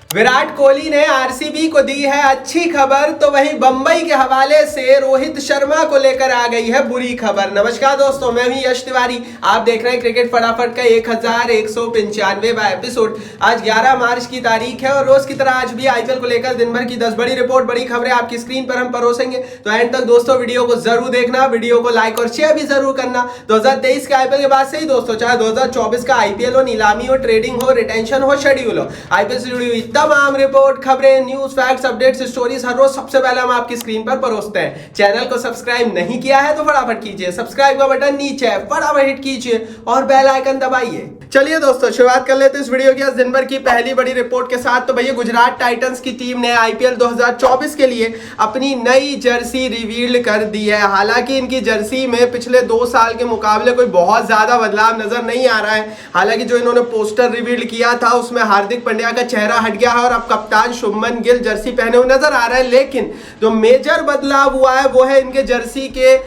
विराट कोहली ने आरसीबी को दी है अच्छी खबर, तो वहीं बंबई के हवाले से रोहित शर्मा को लेकर आ गई है बुरी खबर। नमस्कार दोस्तों, मैं हूं यश तिवारी। आप देख रहे हैं क्रिकेट फटाफट का 1195वां एपिसोड। आज 11 मार्च की तारीख है और रोज की तरह आज भी आईपीएल को लेकर दिन भर की 10 बड़ी रिपोर्ट, बड़ी खबरें आपकी स्क्रीन पर हम परोसेंगे। तो एंड तक दोस्तों वीडियो को जरूर देखना, वीडियो को लाइक और शेयर भी जरूर करना। 2023 के आईपीएल के बाद से ही दोस्तों, चाहे 2024 का आईपीएल हो, नीलामी हो, ट्रेडिंग हो, रिटेंशन हो, शेड्यूल हो, आईपीएल से जुड़ी हुई तमाम रिपोर्ट, खबरें, न्यूज, फैक्ट्स, अपडेट्स, स्टोरीज हर रोज सबसे पहले हम आपकी स्क्रीन पर परोसते हैं। चैनल को सब्सक्राइब नहीं किया है तो फटाफट कीजिए, सब्सक्राइब का बटन नीचे है, फटाफट हिट कीजिए और बेल आइकन दबाइए। चलिए दोस्तों, शुरुआत कर लेते हैं इस वीडियो की आज दिन भर की पहली बड़ी रिपोर्ट के साथ। तो भैया, गुजरात टाइटंस की टीम ने आईपीएल 2024 के लिए अपनी नई जर्सी रिवील कर दी है। हालांकि इनकी जर्सी में पिछले 2 साल के मुकाबले कोई बहुत ज्यादा बदलाव नजर नहीं आ रहा है। हालांकि जो इन्होंने पोस्टर रिवील किया था उसमें हार्दिक पांड्या का चेहरा हट गया है और अब कप्तान शुभमन गिल जर्सी पहने हुए नजर आ रहा है। लेकिन जो मेजर बदलाव हुआ है वो है इनके जर्सी के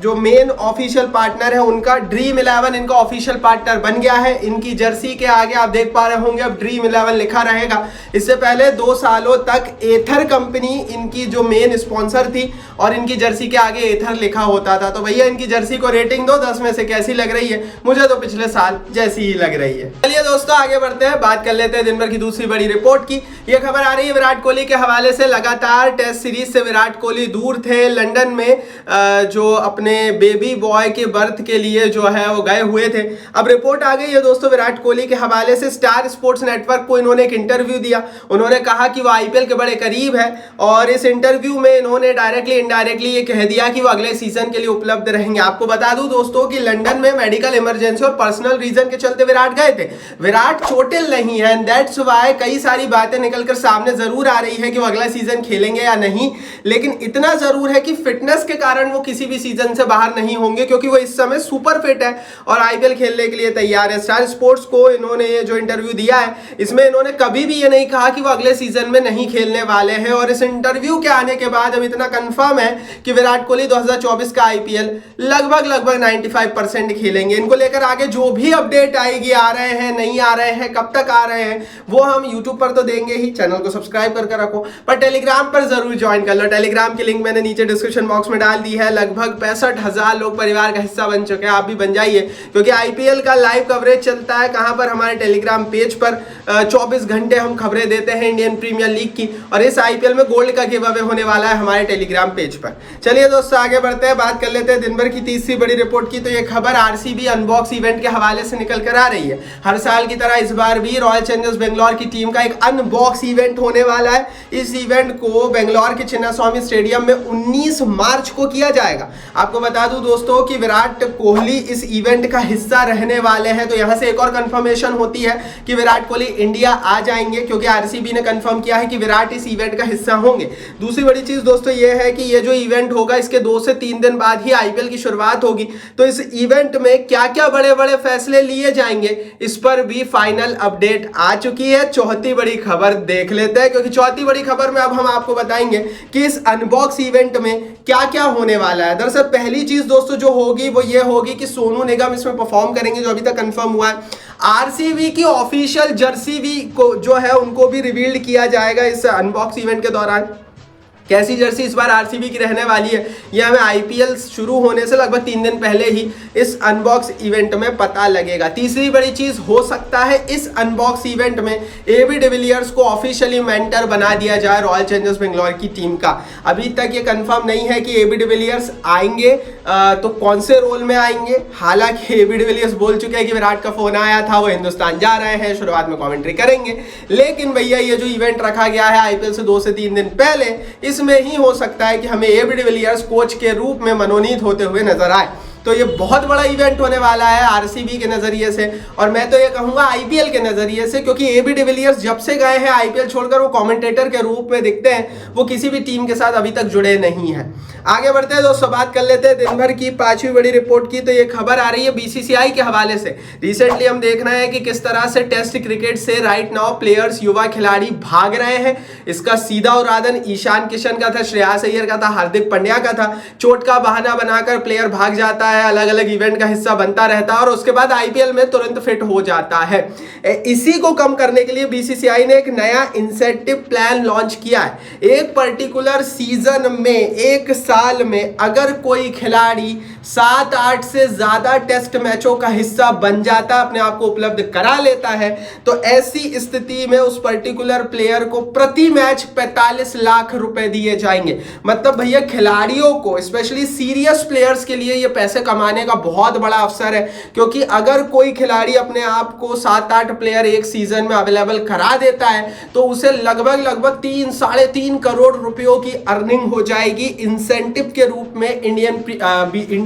जो मेन ऑफिशियल पार्टनर है उनका ड्रीम 11 इनका ऑफिशियल पार्टनर बन गया है। इनकी जर्सी के आगे आप देख पा रहे होंगे अब ड्रीम 11 लिखा रहेगा। इससे पहले 2 सालों तक एथर कंपनी इनकी जो मेन स्पॉन्सर थी और इनकी जर्सी के आगे एथर लिखा होता था। तो भैया, इनकी जर्सी को रेटिंग दो 10 में से, कैसी लग रही है? मुझे तो पिछले साल जैसी ही लग रही है। चलिए दोस्तों, आगे बढ़ते हैं, बात कर लेते हैं दिन भर की दूसरी बड़ी रिपोर्ट की। यह खबर आ रही है विराट कोहली के हवाले से। लगातार टेस्ट सीरीज से विराट कोहली दूर थे। लंदन में जो अपने बेबी बॉय के बर्थ के लिए जो है वो गए हुए थे। अब रिपोर्ट आ गई है दोस्तों विराट कोहली के हवाले से। स्टार स्पोर्ट्स नेटवर्क को इन्होंने एक इंटरव्यू दिया। उन्होंने कहा कि वो आईपीएल के बड़े करीब है और इस इंटरव्यू में इन्होंने डायरेक्टली इनडायरेक्टली ये कह दिया कि वो अगले सीजन के लिए उपलब्ध रहेंगे। आपको बता दूं दोस्तों कि लंदन में मेडिकल इमरजेंसी और पर्सनल रीजन के चलते विराट गए थे। विराट चोटिल नहीं है, दैट्स व्हाई कई सारी बातें निकलकर सामने जरूर आ रही है कि वो अगला सीजन खेलेंगे या नहीं। लेकिन इतना जरूर है कि फिटनेस के कारण वो किसी भी सीजन से बाहर नहीं होंगे, क्योंकि वो इस समय सुपर फिट है और आईपीएल खेलने के लिए तैयार है। स्टार स्पोर्ट्स को इन्होंने ये जो इंटरव्यू दिया है इसमें इन्होंने कभी भी ये नहीं कहा कि वो अगले सीजन में नहीं खेलने वाले हैं। और इस इंटरव्यू के आने के बाद अब इतना कंफर्म है कि विराट कोहली 2024 का आईपीएल लगभग 95% खेलेंगे। इनको लेकर आगे जो भी अपडेट आएगी, आ रहे हैं, नहीं आ रहे हैं, कब तक आ रहे हैं, वो हम यूट्यूब पर तो देंगे ही। चैनल को सब्सक्राइब करके रखो, पर टेलीग्राम पर जरूर ज्वाइन कर लो। टेलीग्राम की लिंक मैंने नीचे डिस्क्रिप्शन बॉक्स में डाल दी है। लगभग 65,000 लोग परिवार का हिस्सा बन चुके हैं। आप भी बन जाइए, क्योंकि आईपीएल का लाइव कवरेज चलता है कहां पर? हमारे टेलीग्राम पेज पर 24 घंटे हम खबरें देते हैं इंडियन प्रीमियर लीग की। और इस आईपीएल में गोल्ड का गिव अवे होने वाला है हमारे टेलीग्राम पेज पर। चलिए दोस्तों, आगे बढ़ते हैं, बात कर लेते हैं दिन भर की तीसरी बड़ी रिपोर्ट की। तो ये खबर आरसीबी अनबॉक्स इवेंट के हवाले से निकल कर आ रही है। हर साल की तरह इस बार भी रॉयल चैलेंजर्स बेंगलोर की टीम का एक अनबॉक्स इवेंट होने वाला है। इस इवेंट को बेंगलोर के चिन्नास्वामी स्टेडियम में 19 मार्च को किया जाएगा। आपको बता दूं दोस्तों कि विराट कोहली इस इवेंट का हिस्सा रहने वाले हैं। तो यहां से एक और कंफर्मेशन होती है कि विराट कोहली इंडिया आ जाएंगे, क्योंकि आरसीबी ने कंफर्म किया है कि विराट इस इवेंट का हिस्सा होंगे। दूसरी बड़ी चीज दोस्तों ये है कि ये जो इवेंट होगा इसके 2 से 3 दिन बाद ही आईपीएल की शुरुआत होगी। तो इस इवेंट में क्या क्या बड़े बड़े फैसले लिए जाएंगे इस पर भी फाइनल अपडेट आ चुकी है। चौथी बड़ी खबर देख लेते हैं, क्योंकि चौथी बड़ी खबर में अब हम आपको बताएंगे कि इस अनबॉक्स इवेंट में क्या क्या होने वाला है। दरअसल पहली चीज दोस्तों जो होगी वो ये होगी कि सोनू निगम इसमें परफॉर्म करेंगे, जो अभी तक कंफर्म हुआ है। आरसीबी की ऑफिशियल जर्सी भी को जो है उनको भी रिवील्ड किया जाएगा इस अनबॉक्स इवेंट के दौरान। कैसी जर्सी इस बार आरसीबी की रहने वाली है यह हमें आईपीएल शुरू होने से लगभग 3 दिन पहले ही इस अनबॉक्स इवेंट में पता लगेगा। तीसरी बड़ी चीज हो सकता है इस अनबॉक्स इवेंट में एबी डिविलियर्स को ऑफिशियली मेंटर बना दिया जाए रॉयल चैलेंजर्स बेंगलोर की टीम का। अभी तक ये कंफर्म नहीं है कि एबी डिविलियर्स आएंगे तो कौन से रोल में आएंगे। हालांकि एबी डिविलियर्स बोल चुके हैं कि विराट का फोन आया था, वो हिंदुस्तान जा रहे हैं, शुरुआत में कमेंट्री करेंगे। लेकिन भैया, ये जो इवेंट रखा गया है आईपीएल से 2 से 3 दिन पहले, इसमें ही हो सकता है कि हमें एबी डिविलियर्स कोच के रूप में मनोनीत होते हुए नजर आए। तो ये बहुत बड़ा इवेंट होने वाला है आरसीबी के नजरिए से, और मैं तो ये कहूंगा आईपीएल के नजरिए से, क्योंकि एबी डिविलियर्स जब से गए हैं आईपीएल छोड़कर वो कमेंटेटर के रूप में दिखते हैं, वो किसी भी टीम के साथ अभी तक जुड़े नहीं हैं। आगे बढ़ते हैं दोस्तों, बात कर लेते हैं दिन भर की 5वीं बड़ी रिपोर्ट की। तो ये खबर आ रही है बीसीसीआई के हवाले से। रिसेंटली हम देख रहे हैं कि किस तरह से टेस्ट क्रिकेट से राइट नाउ प्लेयर्स, युवा खिलाड़ी भाग रहे हैं। इसका सीधा उदाहरण ईशान किशन का था, श्रेयस अय्यर का था, हार्दिक पांड्या का था। चोट का बहाना बनाकर प्लेयर भाग जाता है, है, अलग अलग इवेंट का हिस्सा बनता रहता है और उसके बाद आईपीएल में तुरंत फिट हो जाता है। इसी को कम करने के लिए बीसीसीआई ने एक नया इंसेंटिव प्लान लॉन्च किया है। एक पर्टिकुलर सीजन में, एक साल में अगर कोई खिलाड़ी 7-8 से ज्यादा टेस्ट मैचों का हिस्सा बन जाता है, अपने आप को उपलब्ध करा लेता है, तो ऐसी स्थिति में उस पर्टिकुलर प्लेयर को प्रति मैच 45 लाख रुपए दिए जाएंगे। मतलब भैया खिलाड़ियों को, स्पेशली सीरियस प्लेयर्स के लिए ये पैसे कमाने का बहुत बड़ा अवसर है, क्योंकि अगर कोई खिलाड़ी अपने आप को 7-8 प्लेयर एक सीजन में अवेलेबल करा देता है तो उसे लगभग 3-3.5 करोड़ रुपयों की अर्निंग हो जाएगी इंसेंटिव के रूप में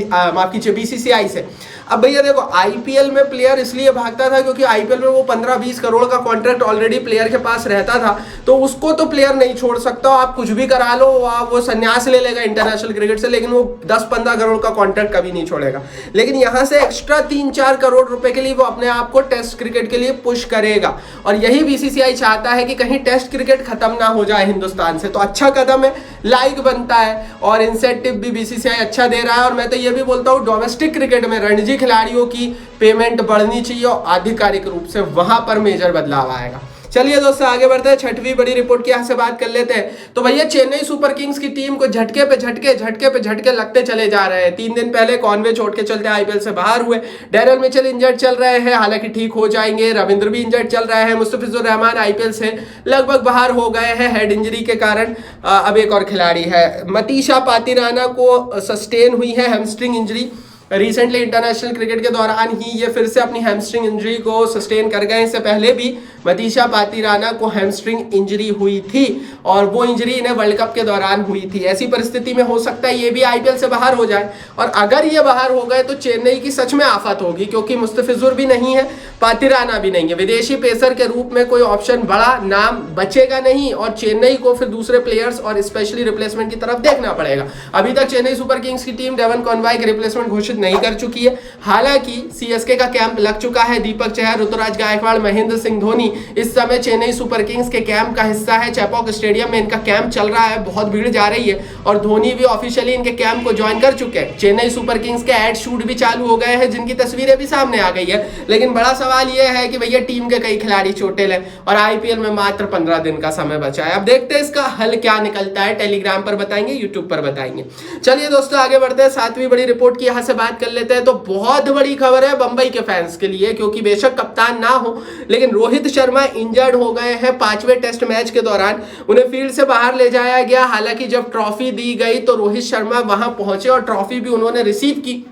माफ कीजिए बीसीसीआई से। अब भैया देखो, आईपीएल में प्लेयर इसलिए भागता था क्योंकि आईपीएल में वो 15-20 करोड़ का कॉन्ट्रैक्ट ऑलरेडी प्लेयर के पास रहता था, तो उसको तो प्लेयर नहीं छोड़ सकता। आप कुछ भी करा लो, वो संन्यास ले लेगा इंटरनेशनल क्रिकेट से, लेकिन वो 10-15 करोड़ का कॉन्ट्रैक्ट कभी नहीं छोड़ेगा। लेकिन यहां से एक्स्ट्रा 3-4 करोड़ रुपए के लिए वो अपने आप को टेस्ट क्रिकेट के लिए पुश करेगा, और यही बीसीसीआई चाहता है कि कहीं टेस्ट क्रिकेट खत्म ना हो जाए हिंदुस्तान से। तो अच्छा कदम है, लाइक बनता है, और इंसेंटिव भी बीसीसीआई अच्छा दे रहा है। और मैं तो ये भी बोलता हूँ डोमेस्टिक क्रिकेट में रणजी खिलाड़ियों की पेमेंट बढ़नी चाहिए और आधिकारिक रूप से वहां पर मेजर बदलाव आएगा। चलिए दोस्तों आगे बढ़ते हैं, छठवीं बड़ी रिपोर्ट की यहां से बात कर लेते हैं। तो भैया चेन्नई सुपर किंग्स की टीम को झटके पे झटके लगते चले जा रहे हैं। 3 दिन पहले कॉनवे चोट के चलते आईपीएल से बाहर हुए, डैरेल मिचेल इंजर्ड चल रहे हैं, हालांकि ठीक हो जाएंगे, रविंद्र भी इंजर्ड चल रहे हैं, मुस्तफिजुर रहमान आईपीएल से लगभग बाहर हो गए हैं हेड इंजरी के कारण। अब एक और खिलाड़ी है, मतीशा पातिराना को सस्टेन हुई है hamstring injury. Recently international cricket के दौरान ही ये फिर से अपनी हैमस्ट्रिंग इंजरी को सस्टेन कर गए। इससे पहले भी मतीशा पातिराना को हैमस्ट्रिंग इंजरी हुई थी और वो इंजरी इन्हें वर्ल्ड कप के दौरान हुई थी। ऐसी परिस्थिति में हो सकता है ये भी आईपीएल से बाहर हो जाए, और अगर ये बाहर हो गए तो चेन्नई की सच में आफत होगी, क्योंकि मुस्तफिजुर भी नहीं है, पातिराना भी नहीं है, विदेशी पेसर के रूप में कोई ऑप्शन बड़ा नाम बचेगा नहीं, और चेन्नई को फिर दूसरे प्लेयर्स और स्पेशली रिप्लेसमेंट की तरफ देखना पड़ेगा। अभी तक चेन्नई सुपर किंग्स की टीम डेवन कॉनवे के रिप्लेसमेंट घोषित नहीं कर चुकी है। हालांकि सीएसके का कैंप लग चुका है, दीपक चहर, ऋतुराज गायकवाड़, महेंद्र सिंह धोनी इस समय चेन्नई सुपर किंग्स के कैंप का हिस्सा है। चेपॉक स्टेडियम में इनका कैंप चल रहा है, बहुत भीड़ जा रही है, और धोनी भी ऑफिशियली इनके कैंप को ज्वाइन कर चुके हैं। चेन्नई सुपर किंग्स के एड शूट भी चालू हो गए हैं, जिनकी तस्वीरें भी सामने आ गई है। लेकिन बड़ा सवाल यह है कि भैया टीम के कई खिलाड़ी चोटिल हैं और आईपीएल में मात्र 15 दिन का समय बचा है। अब देखते हैं इसका हल क्या निकलता है, टेलीग्राम पर बताएंगे, यूट्यूब पर बताएंगे। चलिए दोस्तों आगे बढ़ते हैं, 7वीं बड़ी रिपोर्ट की यहां से बात कर लेते हैं। तो बहुत बड़ी खबर है बंबई के फैंस के लिए, क्योंकि बेशक कप्तान ना हो, लेकिन रोहित शर्मा इंजर्ड हो गए हैं 5वें टेस्ट मैच के दौरान। उन्हें फील्ड से बाहर ले जाया गया। हालांकि जब ट्रॉफी दी गई तो रोहित शर्मा वहां पहुंचे और ट्रॉफी भी उन्होंने रिसीव की।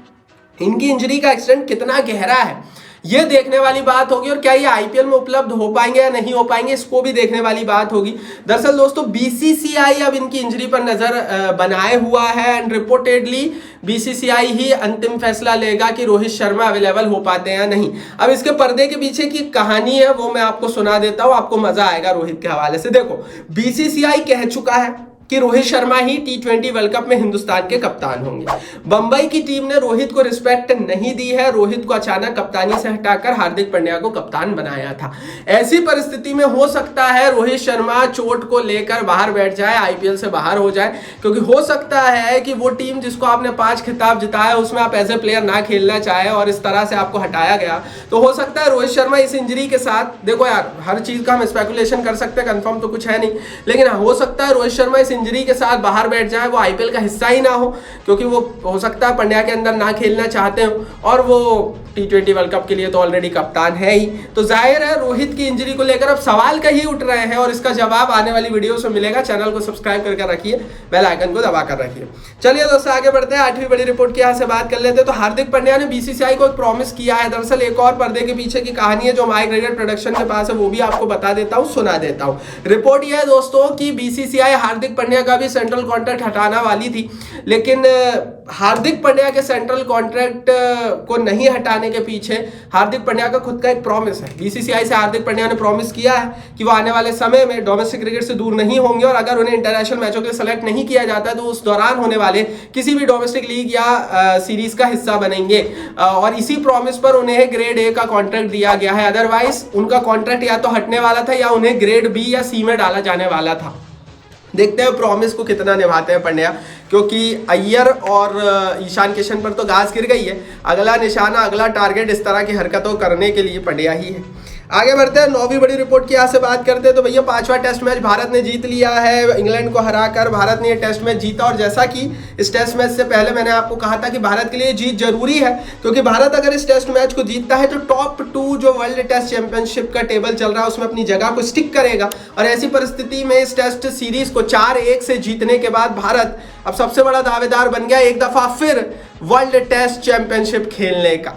इनकी इंजरी का एक्सटेंट कितना गहरा है ये देखने वाली बात होगी, और क्या ये आईपीएल में उपलब्ध हो पाएंगे या नहीं हो पाएंगे इसको भी देखने वाली बात होगी। दरअसल दोस्तों बीसीसीआई अब इनकी इंजरी पर नजर बनाए हुआ है, एंड रिपोर्टेडली बीसीसीआई ही अंतिम फैसला लेगा कि रोहित शर्मा अवेलेबल हो पाते हैं या नहीं। अब इसके पर्दे के पीछे की कहानी है वो मैं आपको सुना देता हूं, आपको मजा आएगा रोहित के हवाले से। देखो, बीसीसीआई कह चुका है कि रोहित शर्मा ही T20 वर्ल्ड कप में हिंदुस्तान के कप्तान होंगे। बंबई की टीम ने रोहित को रिस्पेक्ट नहीं दी है, रोहित को अचानक कप्तानी से हटाकर हार्दिक पांड्या को कप्तान बनाया था। ऐसी परिस्थिति में हो सकता है रोहित शर्मा चोट को लेकर बाहर बैठ जाए, आईपीएल से बाहर हो जाए, क्योंकि हो सकता है कि वो टीम जिसको आपने 5 खिताब जिताया उसमें आप एज ए प्लेयर ना खेलना चाहे और इस तरह से आपको हटाया गया। तो हो सकता है रोहित शर्मा इस इंजरी के साथ, देखो यार हर चीज का हम स्पेकुलेशन कर सकते हैं, कंफर्म तो कुछ है नहीं, लेकिन हो सकता है रोहित शर्मा इस इंजरी के साथ बाहर बैठ जाए, वो आईपीएल का हिस्सा ही ना हो, क्योंकि वो हो सकता है पंड्या के अंदर ना खेलना चाहते हो, और वो T20 वर्ल्ड कप के लिए तो ऑलरेडी कप्तान है ही। तो जाहिर है रोहित की इंजरी को लेकर अब सवाल कहीं उठ रहे हैं, और इसका जवाब आने वाली वीडियो से मिलेगा। चैनल को सब्सक्राइब करके रखिए, बेल आइकन को दबा कर रखिए। चलिए दोस्तों आगे बढ़ते हैं, 8वीं बड़ी रिपोर्ट की यहाँ से बात कर लेते हैं। तो हार्दिक पांड्या ने बीसीसीआई को एक प्रॉमिस किया है। दरअसल एक और पर्दे के पीछे की कहानी है जो माई क्रिकेट प्रोडक्शन के पास है, वो भी आपको बता देता हूँ, सुना देता हूँ। रिपोर्ट यह है दोस्तों कि बीसीसीआई हार्दिक पांड्या का भी सेंट्रल कॉन्ट्रैक्ट हटाना वाली थी, लेकिन हार्दिक पांड्या के सेंट्रल कॉन्ट्रैक्ट को नहीं हटाने के पीछे हार्दिक पांड्या का खुद का एक प्रॉमिस है। बीसीसीआई से हार्दिक पांड्या ने प्रॉमिस किया है कि वो आने वाले समय में डोमेस्टिक क्रिकेट से दूर नहीं होंगे, और अगर उन्हें इंटरनेशनल मैचों के लिए सेलेक्ट नहीं किया जाता तो उस दौरान होने वाले किसी भी डोमेस्टिक लीग या सीरीज का हिस्सा बनेंगे, और इसी प्रॉमिस पर उन्हें ग्रेड ए का कॉन्ट्रैक्ट दिया गया है। अदरवाइज उनका कॉन्ट्रैक्ट या तो हटने वाला था या उन्हें ग्रेड बी या सी में डाला जाने वाला था। देखते हैं प्रॉमिस को कितना निभाते हैं पांड्या। क्योंकि अय्यर और ईशान किशन पर तो घास गिर गई है। अगला निशाना, अगला टारगेट इस तरह की हरकतों करने के लिए पंड्या ही है। आगे बढ़ते हैं, 9वीं बड़ी रिपोर्ट की यहाँ से बात करते हैं। तो भैया 5वां टेस्ट मैच भारत ने जीत लिया है, इंग्लैंड को हराकर भारत ने ये टेस्ट मैच जीता। और जैसा कि इस टेस्ट मैच से पहले मैंने आपको कहा था कि भारत के लिए जीत जरूरी है, क्योंकि भारत अगर इस टेस्ट मैच को जीतता है तो टॉप 2 जो वर्ल्ड टेस्ट चैंपियनशिप का टेबल चल रहा है उसमें अपनी जगह को स्टिक करेगा। और ऐसी परिस्थिति में इस टेस्ट सीरीज को 4-1 से जीतने के बाद भारत अब सबसे बड़ा दावेदार बन गया एक दफा फिर वर्ल्ड टेस्ट चैंपियनशिप खेलने का।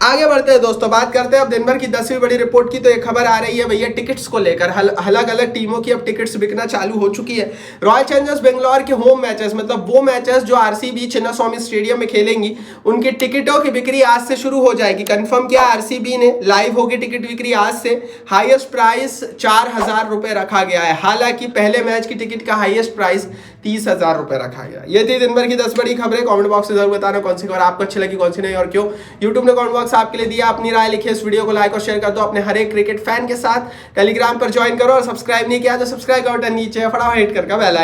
आगे बढ़ते हैं दोस्तों, बात करते हैं अब दिन भर की 10वीं बड़ी रिपोर्ट की। तो एक खबर आ रही है भैया टिकट्स को लेकर, अलग अलग टीमों की अब टिकट्स बिकना चालू हो चुकी है। रॉयल चैलेंजर्स बेंगलोर के होम मैचेस, मतलब वो मैचेस जो आरसीबी चिन्नास्वामी स्टेडियम में खेलेंगी, उनकी टिकटों की बिक्री आज से शुरू हो जाएगी। कंफर्म किया आरसीबी ने, लाइव होगी टिकट बिक्री आज से। हाईएस्ट प्राइस 4,000 रुपए रखा गया है, हालांकि पहले मैच की टिकट का हाईएस्ट प्राइस 30,000 रुपए रखा गया। ये थी दिन भर की 10 बड़ी खबरें। कमेंट बॉक्स में जरूर बताना कौन सी खबर आपको अच्छी लगी, कौन सी नहीं और क्यों। यूट्यूब ने कमेंट बॉक्स आपके लिए दिया, अपनी राय लिखिए, इस वीडियो को लाइक और शेयर कर दो अपने हर एक क्रिकेट फैन के साथ। टेलीग्राम पर ज्वाइन करो और सब्सक्राइब नहीं किया तो सब्सक्राइब करो, नीचे फटाफट हिट करके बेल आइकन।